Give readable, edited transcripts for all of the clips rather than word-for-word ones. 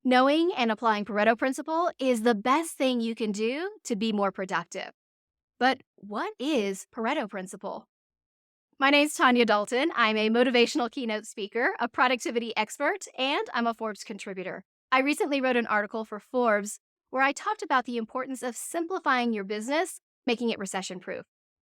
Knowing and applying Pareto Principle is the best thing you can do to be more productive. But what is Pareto Principle? My name's Tanya Dalton. I'm a motivational keynote speaker, a productivity expert, and I'm a Forbes contributor. I recently wrote an article for Forbes where I talked about the importance of simplifying your business, making it recession-proof.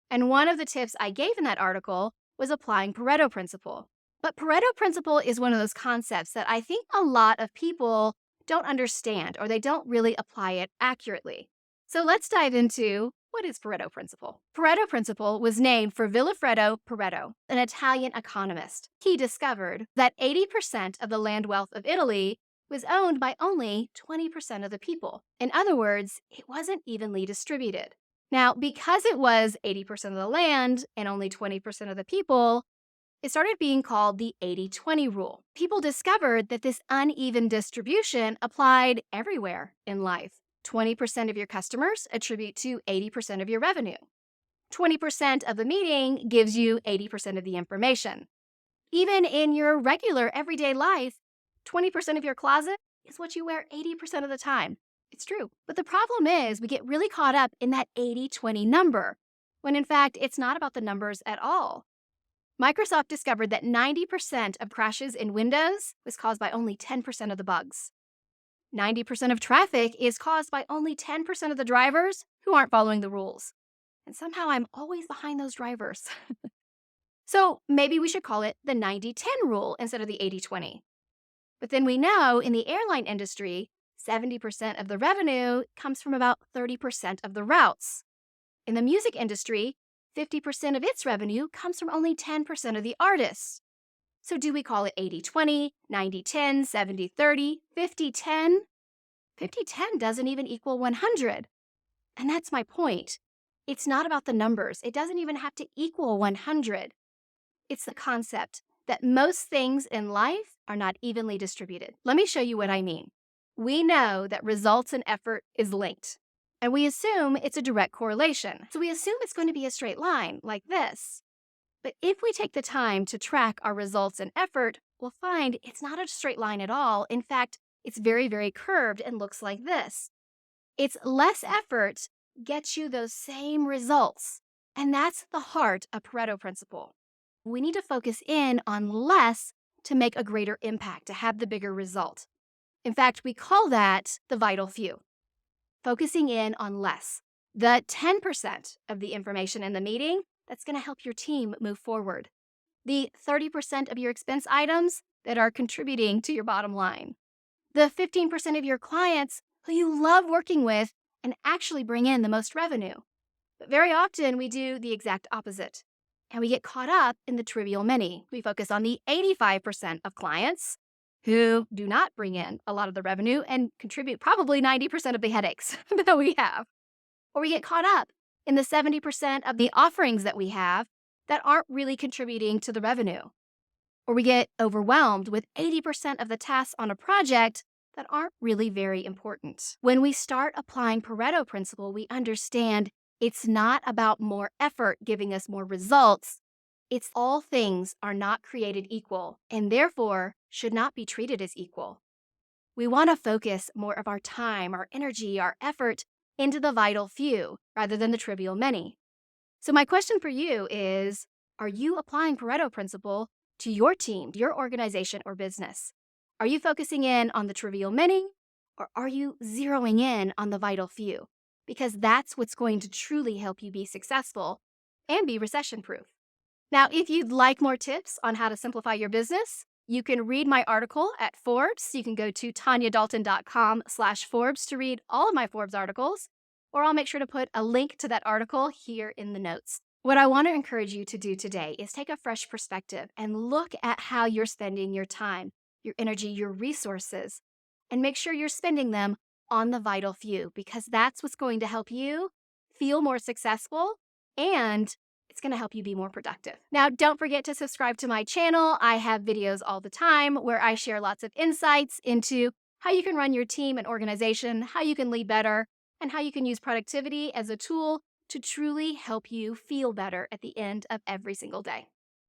And one of the tips I gave in that article was applying Pareto Principle. But Pareto Principle is one of those concepts that I think a lot of people don't understand or they don't really apply it accurately. So let's dive into what is Pareto Principle. Pareto Principle was named for Vilfredo Pareto, an Italian economist. He discovered that 80% of the land wealth of Italy was owned by only 20% of the people. In other words, it wasn't evenly distributed. Now, because it was 80% of the land and only 20% of the people, it started being called the 80-20 rule. People discovered that this uneven distribution applied everywhere in life. 20% of your customers attribute to 80% of your revenue. 20% of the meeting gives you 80% of the information. Even in your regular everyday life, 20% of your closet is what you wear 80% of the time. It's true. But the problem is we get really caught up in that 80-20 number, when in fact, it's not about the numbers at all. Microsoft discovered that 90% of crashes in Windows was caused by only 10% of the bugs. 90% of traffic is caused by only 10% of the drivers who aren't following the rules. And somehow I'm always behind those drivers. So maybe we should call it the 90-10 rule instead of the 80-20. But then we know in the airline industry, 70% of the revenue comes from about 30% of the routes. In the music industry, 50% of its revenue comes from only 10% of the artists. So do we call it 80-20, 90-10, 70-30, 50-10? 50-10 doesn't even equal 100. And that's my point. It's not about the numbers. It doesn't even have to equal 100. It's the concept that most things in life are not evenly distributed. Let me show you what I mean. We know that results and effort is linked, and we assume it's a direct correlation. So we assume it's going to be a straight line like this. But if we take the time to track our results and effort, we'll find it's not a straight line at all. In fact, it's very, very curved and looks like this. It's less effort gets you those same results. And that's the heart of Pareto Principle. We need to focus in on less to make a greater impact, to have the bigger result. In fact, we call that the vital few. Focusing in on less. The 10% of the information in the meeting that's going to help your team move forward. The 30% of your expense items that are contributing to your bottom line. The 15% of your clients who you love working with and actually bring in the most revenue. But very often we do the exact opposite. And we get caught up in the trivial many. We focus on the 85% of clients who do not bring in a lot of the revenue and contribute probably 90% of the headaches that we have. Or we get caught up in the 70% of the offerings that we have that aren't really contributing to the revenue. Or we get overwhelmed with 80% of the tasks on a project that aren't really very important. When we start applying Pareto Principle, we understand it's not about more effort giving us more results. It's all things are not created equal and therefore should not be treated as equal. We want to focus more of our time, our energy, our effort into the vital few rather than the trivial many. So my question for you is, are you applying Pareto Principle to your team, your organization, or business? Are you focusing in on the trivial many, or are you zeroing in on the vital few? Because that's what's going to truly help you be successful and be recession-proof. Now, if you'd like more tips on how to simplify your business, you can read my article at Forbes. You can go to tanyadalton.com/Forbes to read all of my Forbes articles, or I'll make sure to put a link to that article here in the notes. What I want to encourage you to do today is take a fresh perspective and look at how you're spending your time, your energy, your resources, and make sure you're spending them on the vital few, because that's what's going to help you feel more successful and it's going to help you be more productive. Now, don't forget to subscribe to my channel. I have videos all the time where I share lots of insights into how you can run your team and organization, how you can lead better, and how you can use productivity as a tool to truly help you feel better at the end of every single day.